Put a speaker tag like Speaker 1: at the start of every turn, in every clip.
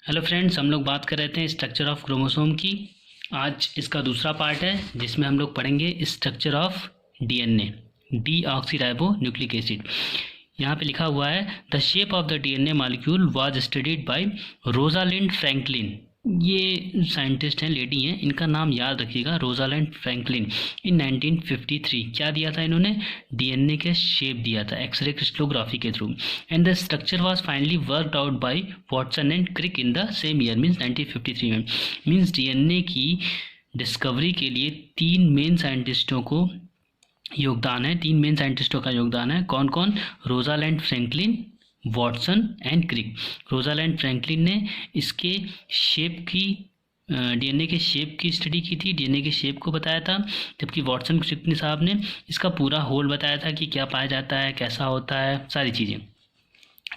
Speaker 1: Hello friends, हम लोग बात कर रहे थे स्ट्रक्चर ऑफ क्रोमोसोम की। आज इसका दूसरा पार्ट है जिसमें हम लोग पढ़ेंगे structure of DNA, deoxyribo nucleic acid. यहाँ पे लिखा हुआ है the shape of the DNA molecule was studied by Rosalind Franklin. ये साइंटिस्ट हैं, लेडी हैं, इनका नाम याद रखिएगा, रोजालिंड फ्रैंकलिन। इन 1953 क्या दिया था इन्होंने? डीएनए के शेप दिया था एक्सरे क्रिस्टलोग्राफी के through. And the structure was finally worked out by Watson and Crick in the same year, means 1953 में। मीन्स डीएनए की डिस्कवरी के लिए तीन मेन साइंटिस्टों का योगदान है। कौन कौन? Rosalind Franklin, Watson and Crick. Rosalind Franklin ने इसके शेप की डीएनए के शेप की स्टडी की थी, डीएनए के शेप को बताया था, जबकि वॉटसन क्रिक साहब ने इसका पूरा होल बताया था कि क्या पाया जाता है, कैसा होता है, सारी चीज़ें।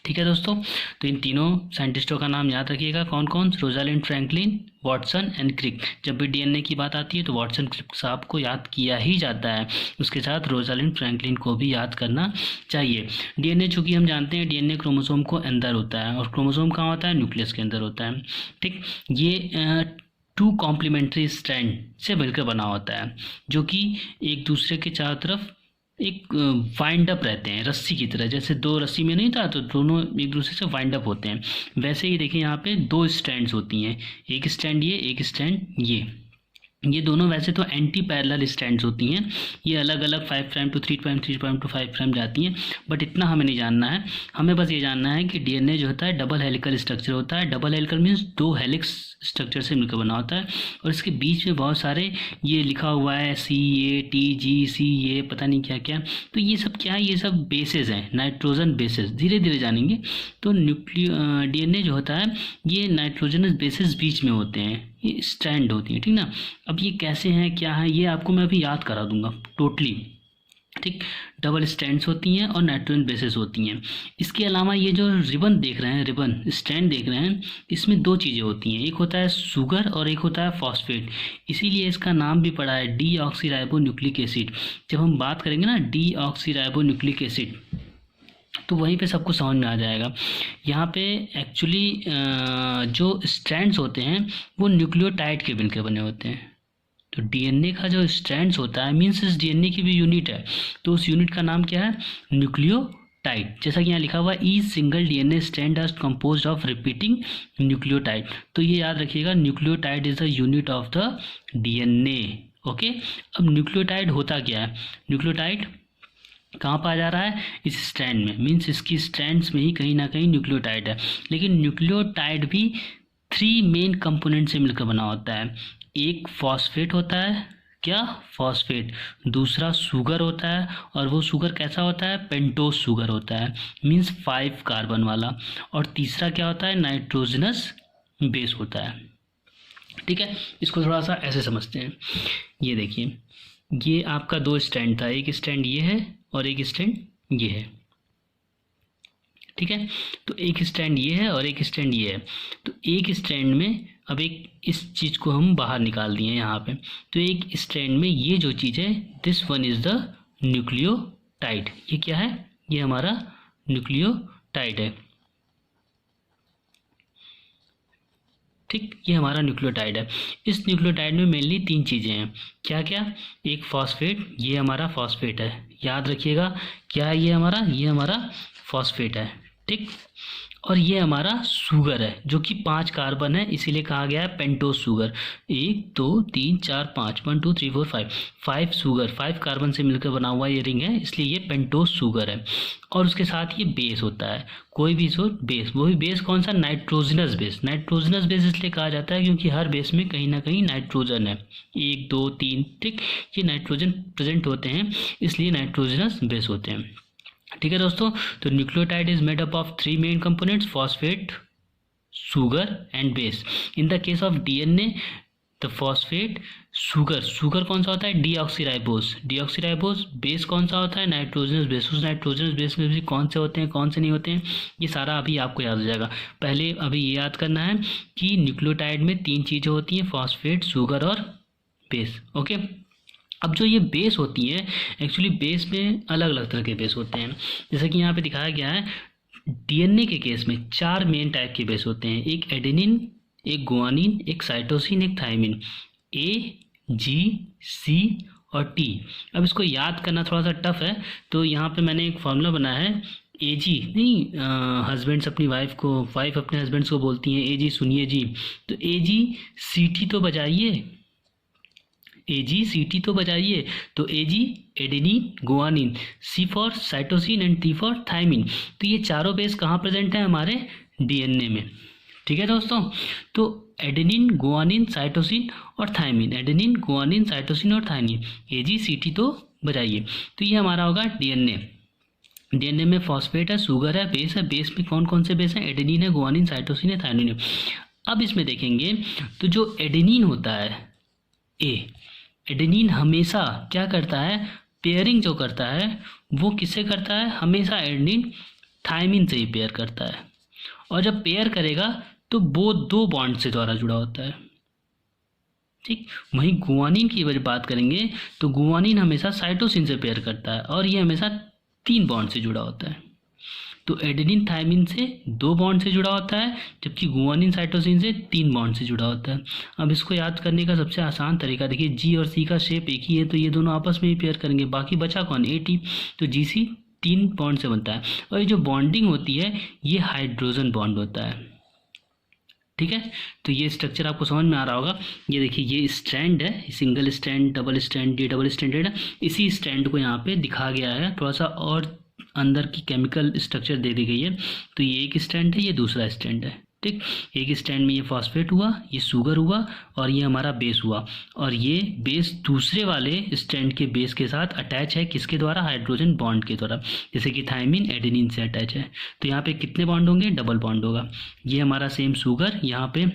Speaker 1: ठीक है दोस्तों, तो इन तीनों साइंटिस्टों का नाम याद रखिएगा। कौन कौन? Rosalind Franklin, Watson and Crick. जब भी डीएनए की बात आती है तो वॉटसन क्रिक साहब को याद किया ही जाता है, उसके साथ रोजालिंड फ्रैंकलिन को भी याद करना चाहिए। डीएनए चूँकि हम जानते हैं डीएनए क्रोमोसोम को अंदर होता है, और क्रोमोसोम कहाँ होता है? न्यूक्लियस के अंदर होता है। ठीक, ये टू कॉम्प्लीमेंट्री स्ट्रैंड से मिलकर बना होता है, जो कि एक दूसरे के चारों तरफ एक वाइंड अप रहते हैं, रस्सी की तरह। जैसे दो रस्सी में नहीं था तो दोनों एक दूसरे से वाइंड अप होते हैं, वैसे ही देखिए यहाँ पे दो स्ट्रैंड्स होती हैं, एक स्ट्रैंड ये, एक स्ट्रैंड ये दोनों वैसे तो एंटी पैरेलल स्ट्रैंड्स होती हैं। ये अलग अलग 5 prime to 3 prime, 3 prime to 5 prime जाती हैं, बट इतना हमें नहीं जानना है। हमें बस ये जानना है कि डीएनए जो होता है डबल हेलिकल स्ट्रक्चर होता है। डबल हेलिकल मीन्स दो हेलिक्स स्ट्रक्चर से मिलकर बना होता है, और इसके बीच में बहुत सारे ये लिखा हुआ है CATGC, पता नहीं क्या क्या। तो ये सब क्या है? ये सब बेसेस हैं, नाइट्रोजन बेसेस। धीरे धीरे जानेंगे। तो डीएनए जो होता है ये नाइट्रोजनस बेसेस बीच में होते हैं, ये स्ट्रैंड होती है, ठीक ना। अब ये कैसे हैं, क्या है, ये आपको मैं अभी याद करा दूंगा टोटली। ठीक, डबल स्ट्रैंड्स होती हैं और नाइट्रोजन बेसेस होती हैं। इसके अलावा ये जो रिबन देख रहे हैं, रिबन स्ट्रैंड देख रहे हैं, इसमें दो चीज़ें होती हैं, एक होता है शुगर और एक होता है फॉस्फेट। इसीलिए इसका नाम भी पड़ा है डीऑक्सीराइबो न्यूक्लिक एसिड। जब हम बात करेंगे ना डीऑक्सीराइबो न्यूक्लिक एसिड, तो वहीं पे सबको समझ में आ जाएगा। यहाँ पे एक्चुअली जो स्ट्रैंड्स होते हैं वो न्यूक्लियोटाइड के मिलकर बने होते हैं। तो डीएनए का जो स्ट्रैंड्स होता है, मीन्स इस डीएनए की भी यूनिट है, तो उस यूनिट का नाम क्या है? न्यूक्लियोटाइड। जैसा कि यहाँ लिखा हुआ है each single DNA strand are composed of repeating nucleotide. तो ये याद रखिएगा, nucleotide is the unit of the DNA. Okay, अब न्यूक्लियोटाइड होता क्या है? न्यूक्लियोटाइड कहाँ पाया जा रहा है? इस स्ट्रैंड में, मीन्स इसकी स्ट्रैंड्स में ही कहीं ना कहीं न्यूक्लियोटाइड है। लेकिन न्यूक्लियोटाइड भी 3 मेन कंपोनेंट से मिलकर बना होता है। एक फॉस्फेट होता है, क्या? फॉस्फेट। दूसरा शुगर होता है, और वो शुगर कैसा होता है? पेंटोस शुगर होता है, मीन्स 5 कार्बन वाला। और तीसरा क्या होता है? नाइट्रोजनस बेस होता है। ठीक है, इसको थोड़ा सा ऐसे समझते हैं। ये देखिए, ये आपका दो स्टैंड था, एक स्टैंड ये है और एक स्टैंड ये है। ठीक है, तो एक स्टैंड ये है और एक स्टैंड ये है। तो एक स्टैंड में अब एक इस चीज़ को हम बाहर निकाल दिए यहाँ पे, तो एक स्टैंड में ये जो चीज़ है, this one is the nucleotide. ये क्या है? ये हमारा न्यूक्लियोटाइड है। ठीक, ये हमारा न्यूक्लियोटाइड है। इस न्यूक्लियोटाइड में मेनली 3 चीज़ें हैं। क्या क्या? एक फॉस्फेट, ये हमारा फॉस्फेट है, याद रखिएगा। क्या है ये हमारा? ये हमारा फॉस्फेट है। ठीक, और ये हमारा शुगर है जो कि 5 कार्बन है, इसीलिए कहा गया है पेंटोस शुगर। 1 2 3 4 5, 1 2 3 4 5 शुगर, 5 कार्बन से मिलकर बना हुआ ये रिंग है, इसलिए ये पेंटोस शुगर है। और उसके साथ ये बेस होता है, कोई भी सो बेस, वो भी बेस कौन सा? Nitrogenous base. नाइट्रोजनस बेस इसलिए कहा जाता है क्योंकि हर बेस में कहीं ना कहीं नाइट्रोजन है, 1 2 3। ठीक, ये नाइट्रोजन प्रेजेंट होते हैं, इसलिए नाइट्रोजनस बेस होते हैं। ठीक है दोस्तों, तो nucleotide is made up of 3 main components, phosphate, sugar and base. In the case of DNA, the phosphate, sugar कौन सा होता है? डीऑक्सीराइबोस। डीऑक्सीराइबोस बेस कौन सा होता है? Nitrogenous base. उस नाइट्रोजनस बेस में भी कौन से होते हैं, कौन से नहीं होते हैं, ये सारा अभी आपको याद हो जाएगा। पहले अभी ये याद करना है कि न्यूक्लियोटाइड में 3 चीज़ें होती हैं, फॉस्फेट, शुगर और बेस। ओके, अब जो ये बेस होती है, एक्चुअली बेस में अलग अलग तरह के बेस होते हैं, जैसा कि यहाँ पे दिखाया गया है डीएनए के केस में 4 मेन टाइप के बेस होते हैं, एक एडेनिन, एक गुआनिन, एक साइटोसिन, एक थायमिन, ए, जी, सी और टी। अब इसको याद करना थोड़ा सा टफ है, तो यहाँ पे मैंने एक फॉर्मूला बनाया है। ए जी नहीं, हस्बैंड्स अपनी वाइफ को, वाइफ अपने हस्बैंड्स को बोलती हैं ए जी सुनिए जी, तो ए जी सी टी तो बजाइए, ए जी सी टी तो बजाइए। तो A G adenine guanine, C for cytosine and T for thymine. तो ये चारों बेस कहाँ प्रेजेंट है? हमारे डीएनए में। ठीक है दोस्तों, तो एडेनिन गुआनिन साइटोसिन और थायमिन, एडेनिन गुआनिन साइटोसिन और थायमिन, ए जी सी टी तो बजाइए। तो ये हमारा होगा डीएनए। डीएनए में फॉस्फेट है, शुगर है, बेस है। बेस में कौन कौन से बेस हैं? एडेनिन है, गुआनिन, साइटोसिन है, थायमिन है। अब इसमें देखेंगे तो जो एडेनिन होता है, एडेनिन हमेशा क्या करता है? पेयरिंग जो करता है वो किससे करता है? हमेशा एडेनिन थायमिन से ही पेयर करता है, और जब पेयर करेगा तो वो 2 बॉन्ड से द्वारा जुड़ा होता है। ठीक, वहीं गुआनिन की अगर बात करेंगे तो गुआनिन हमेशा साइटोसिन से पेयर करता है, और ये हमेशा 3 बॉन्ड से जुड़ा होता है। तो एडेनिन थायमिन से 2 बॉन्ड से जुड़ा होता है, जबकि गुआनिन साइटोसिन से 3 बॉन्ड से जुड़ा होता है। अब इसको याद करने का सबसे आसान तरीका देखिए, जी और सी का शेप एक ही है, तो ये दोनों आपस में ही पेयर करेंगे। बाकी बचा कौन? A T. तो जी सी 3 बॉन्ड से बनता है, और ये जो बॉन्डिंग होती है ये हाइड्रोजन बॉन्ड होता है। ठीक है, तो ये स्ट्रक्चर आपको समझ में आ रहा होगा। ये देखिए, ये स्ट्रैंड है, सिंगल स्ट्रैंड, डबल स्ट्रैंड, ये डबल स्ट्रैंडेड है। इसी स्ट्रैंड को यहाँ पे दिखा गया है, थोड़ा सा और अंदर की केमिकल स्ट्रक्चर दे दी गई है। तो ये एक स्ट्रैंड है, ये दूसरा स्ट्रैंड है। ठीक, एक स्ट्रैंड में ये फॉस्फेट हुआ, ये शुगर हुआ, और ये हमारा बेस हुआ, और ये बेस दूसरे वाले स्ट्रैंड के बेस के साथ अटैच है, किसके द्वारा? हाइड्रोजन बॉन्ड के द्वारा। जैसे कि थायमिन एडेनिन से अटैच है, तो यहाँ पे कितने बॉन्ड होंगे? डबल बॉन्ड होगा। ये हमारा सेम शुगर, यहाँ पे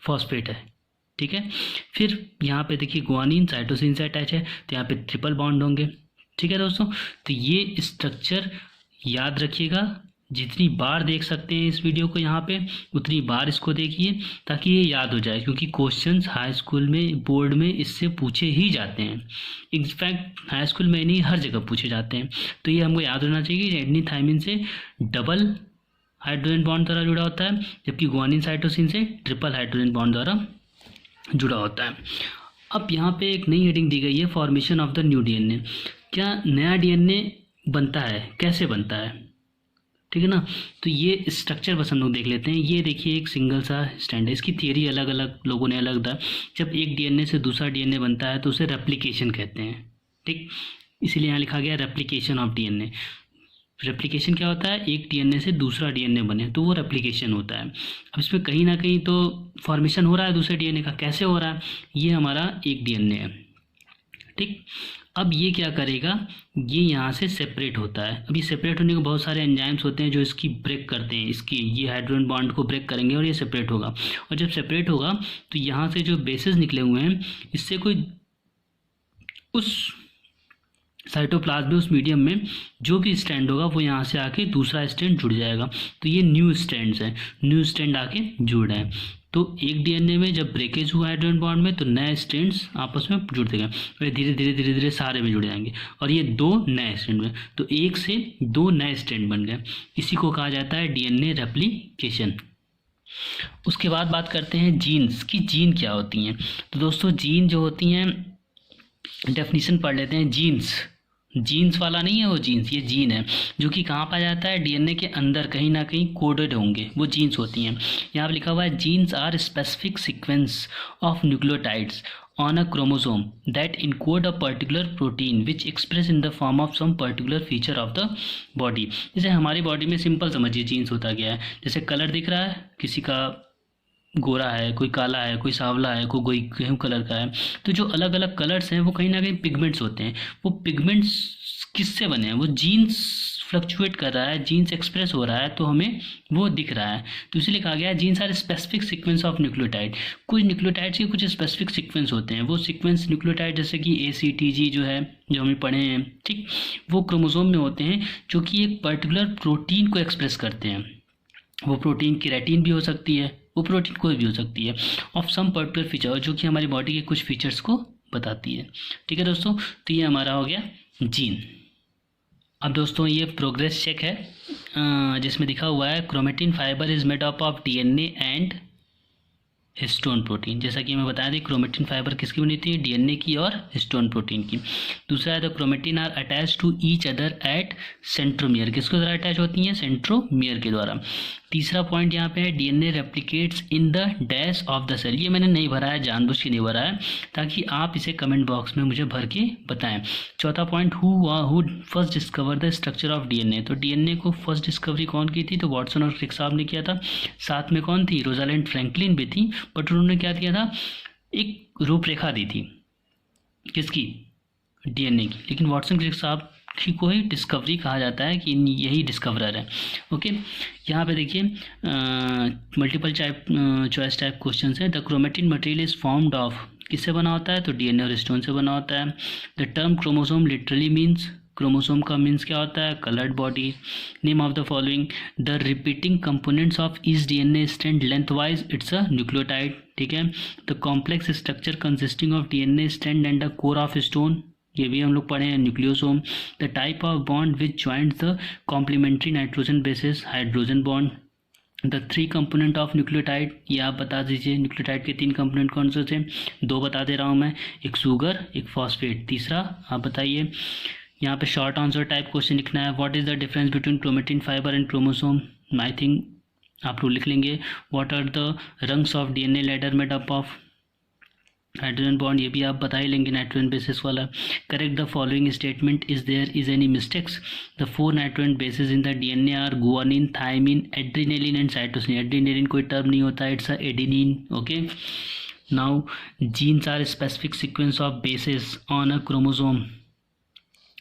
Speaker 1: फॉस्फेट है। ठीक है, फिर यहाँ पे देखिए गुआनिन साइटोसिन से अटैच है, तो यहाँ पे ट्रिपल बॉन्ड होंगे। ठीक है दोस्तों, तो ये स्ट्रक्चर याद रखिएगा। जितनी बार देख सकते हैं इस वीडियो को यहाँ पे, उतनी बार इसको देखिए, ताकि ये याद हो जाए, क्योंकि क्वेश्चंस हाई स्कूल में, बोर्ड में इससे पूछे ही जाते हैं। इनफैक्ट हाई स्कूल में नहीं, हर जगह पूछे जाते हैं। तो ये हमको याद होना चाहिए कि एडेनिन थायमिन से डबल हाइड्रोजन बॉन्ड द्वारा जुड़ा होता है, जबकि गुआनिन साइटोसिन से ट्रिपल हाइड्रोजन बॉन्ड द्वारा जुड़ा होता है। अब यहाँ पे एक नई हेडिंग दी गई है, formation of the new DNA. क्या नया डीएनए बनता है? कैसे बनता है? ठीक है ना, तो ये स्ट्रक्चर बस हम लोग देख लेते हैं। ये देखिए, एक सिंगल सा स्टैंड है, इसकी थियरी अलग अलग लोगों ने अलग दा। जब एक डीएनए से दूसरा डीएनए बनता है तो उसे रेप्लिकेशन कहते हैं। ठीक, इसीलिए यहाँ लिखा गया रेप्लिकेशन ऑफ डीएनए। रेप्लिकेशन क्या होता है? एक डीएनए से दूसरा डीएनए बने तो वो रेप्लिकेशन होता है। अब इसमें कहीं ना कहीं तो फॉर्मेशन हो रहा है दूसरे डीएनए का। कैसे हो रहा है? ये हमारा एक डीएनए है। ठीक, अब ये क्या करेगा? ये यहाँ से सेपरेट होता है। अभी सेपरेट होने के बहुत सारे एंजाइम्स होते हैं जो इसकी ब्रेक करते हैं, इसकी ये हाइड्रोजन बॉन्ड को ब्रेक करेंगे और ये सेपरेट होगा। और जब सेपरेट होगा तो यहाँ से जो बेसेस निकले हुए हैं, इससे कोई उस साइटोप्लाज्म में, उस मीडियम में जो भी स्ट्रैंड होगा वो यहाँ से आके दूसरा स्ट्रैंड जुड़ जाएगा। तो ये न्यू स्ट्रैंड्स हैं, न्यू स्ट्रैंड आके जुड़ रहे हैं। तो एक डीएनए में जब ब्रेकेज हुआ हाइड्रोजन बॉन्ड में, तो नए स्ट्रैंड्स आपस में जुड़ते गए, और धीरे धीरे धीरे धीरे सारे में जुड़ जाएंगे, और ये 2 नए स्ट्रैंड में, तो एक से 2 नए स्ट्रैंड बन गए। इसी को कहा जाता है डीएनए रेप्लिकेशन। उसके बाद बात करते हैं जीन्स की। जीन क्या होती हैं? तो दोस्तों, जीन जो होती हैं, डेफिनेशन पढ़ लेते हैं। जीन्स वाला नहीं है वो जीन्स, ये जीन है जो कि कहाँ पाया जाता है? डीएनए के अंदर कहीं ना कहीं कोडेड होंगे, वो जीन्स होती हैं। यहाँ पर लिखा हुआ है, genes are specific sequence of nucleotides on a chromosome that encode a particular protein which express in the form of some particular feature of the body। जैसे हमारी बॉडी में सिंपल समझिए जीन्स होता गया है। जैसे कलर दिख रहा है, किसी का गोरा है, कोई काला है, कोई सांवला है, कोई गेहूं कलर का है। तो जो अलग अलग कलर्स हैं वो कहीं ना कहीं पिगमेंट्स होते हैं। वो पिगमेंट्स किससे बने हैं? वो जीन्स फ्लक्चुएट कर रहा है, जीन्स एक्सप्रेस हो रहा है, तो हमें वो दिख रहा है। तो इसलिए कहा गया है genes are specific sequence of nucleotide. कुछ न्यूक्लियोटाइड्स के कुछ स्पेसिफिक सीक्वेंस होते हैं। वो सीक्वेंस न्यूक्लियोटाइड जैसे कि ACTG जो है, जो हमें पढ़े हैं, ठीक, वो क्रोमोसोम में होते हैं, जो कि एक पर्टिकुलर प्रोटीन को एक्सप्रेस करते हैं। वो प्रोटीन केराटिन भी हो सकती है, वो प्रोटीन कोई भी हो सकती है, ऑफ सम पर्टिकुलर फीचर, जो कि हमारी बॉडी के कुछ फीचर्स को बताती है। ठीक है दोस्तों, तो ये हमारा हो गया जीन। अब दोस्तों ये प्रोग्रेस चेक है जिसमें दिखा हुआ है chromatin fibre is made up of DNA and histone protein. जैसा कि मैं बताया था क्रोमेटिन फाइबर किसकी बनी थी, डीएनए की और हिस्टोन प्रोटीन की। दूसरा है the chromatin are attach to each other at centromere, किसके द्वारा अटैच होती हैं, सेंट्रोमियर के द्वारा। तीसरा पॉइंट यहाँ पे है DNA replicates in the dash of the cell. ये मैंने नहीं भरा है, जानबूझ के नहीं भरा है ताकि आप इसे कमेंट बॉक्स में मुझे भर के बताएं। चौथा point who first discover the structure of DNA. तो डीएनए को फर्स्ट डिस्कवरी कौन की थी, तो वाटसन और क्रिक साहब ने किया था। साथ में कौन थी, रोजालिंड फ्रैंकलिन भी थी, बट उन्होंने क्या किया था, एक रूपरेखा दी थी किसकी, डीएनए की। लेकिन वाटसन क्रिक साहब को ही डिस्कवरी कहा जाता है कि यही डिस्कवरर है। ओके, यहाँ पे देखिए मल्टीपल चॉइस टाइप क्वेश्चन है। The chromatin material is formed of, किससे बना होता है, तो डीएनए और हिस्टोन से बना होता है। The term chromosome literally means, chromosome का मीन्स क्या होता है, coloured body. Name of the following, the repeating components of each DNA strand length wise, it's a nucleotide. ठीक है, the complex structure consisting of DNA strand and the core of stone, ये भी हम लोग पढ़े हैं, nucleosome. The type of bond which joint the complementary nitrogen bases, hydrogen bond. The 3 component of nucleotide, ये आप बता दीजिए, न्यूक्लियोटाइड के 3 कंपोनेंट कौन से थे, 2 बता दे रहा हूँ मैं, एक शुगर एक फॉस्फेट, तीसरा आप बताइए। यहाँ पे शॉर्ट आंसर टाइप क्वेश्चन लिखना है। What is the difference between chromatin fibre and chromosome, I think आप लोग लिख लेंगे। What are the rungs of DNA ladder made up of, hydrogen bond, ये भी आप बता ही लेंगे, नाइट्रोजन बेसिस वाला। Correct the following statement, is there is any mistakes. The 4 nitrogen bases in the DNA are guanine, thymine, adrenaline and cytosine. Adrenaline कोई term नहीं होता, it's a adenine. Okay, now genes are specific sequence of bases on a chromosome.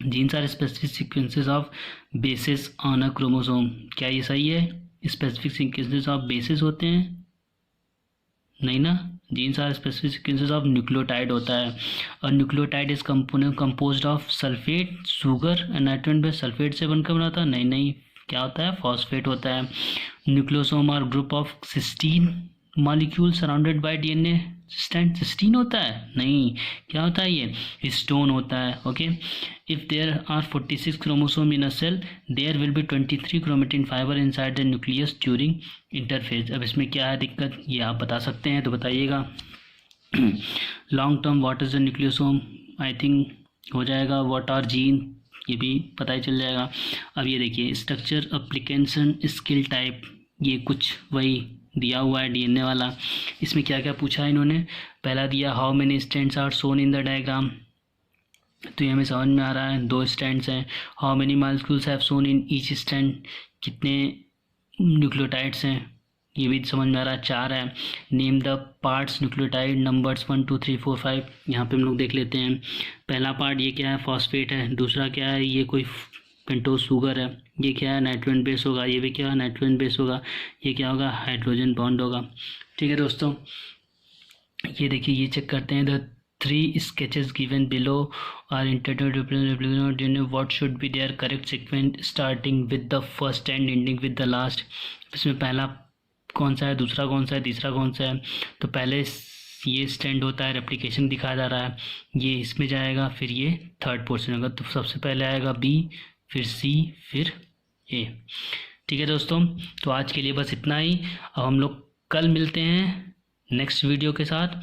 Speaker 1: Genes are specific sequences of bases on a chromosome, क्या ये सही है, specific sequences of basis होते हैं, नहीं ना, genes are specific sequences of nucleotide होता है। और nucleotide is component composed of sulphate, sugar and nitrogen base, sulphate से बनकर बना होता है, नहीं क्या होता है, फॉस्फेट होता है। Nucleosome are group of 16 molecule surrounded by DNA strand, 16 होता है, नहीं क्या होता है, ये हिस्टोन होता है। Okay, if there are 46 chromosome in a cell, there will be 23 chromatin fibre inside the nucleus during interphase. अब इसमें क्या है दिक्कत, ये आप बता सकते हैं तो बताइएगा। Long term what is the nucleosome, I think हो जाएगा व्हाट आर जीन, ये भी पता ही चल जाएगा। अब ये देखिए स्ट्रक्चर एप्लीकेशन स्किल टाइप, ये कुछ वही दिया हुआ है डीएनए वाला। इसमें क्या क्या पूछा है इन्होंने, पहला दिया how many strands are shown in the diagram, तो ये हमें समझ में आ रहा है 2 स्टैंड्स हैं। How many molecules have shown in each stand, कितने न्यूक्लियोटाइड्स हैं, ये भी समझ में आ रहा है 4 है। Name the parts nucleotide, numbers 1 2 3 4 5, यहाँ पे हम लोग देख लेते हैं। पहला पार्ट ये क्या है, फॉस्फेट है। दूसरा क्या है, ये कोई पेंटोज शुगर है। ये क्या है, नाइट्रोजन बेस होगा। ये भी क्या है, नाइट्रोजन बेस होगा। ये क्या होगा, हाइड्रोजन बॉन्ड होगा। ठीक है दोस्तों, ये देखिए ये चेक करते हैं। The 3 sketches given below are intended to represent what should be their correct sequence starting with the first and ending with the last। इसमें पहला कौन सा है, दूसरा कौन सा है, तीसरा कौन सा है। तो पहले ये स्टैंड होता है, रेप्लिकेशन दिखाया जा रहा है, ये इसमें जाएगा, फिर ये थर्ड पोर्शन होगा। तो सबसे पहले आएगा बी, फिर सी, फिर ए। ठीक है दोस्तों, तो आज के लिए बस इतना ही। अब हम लोग कल मिलते हैं नेक्स्ट वीडियो के साथ।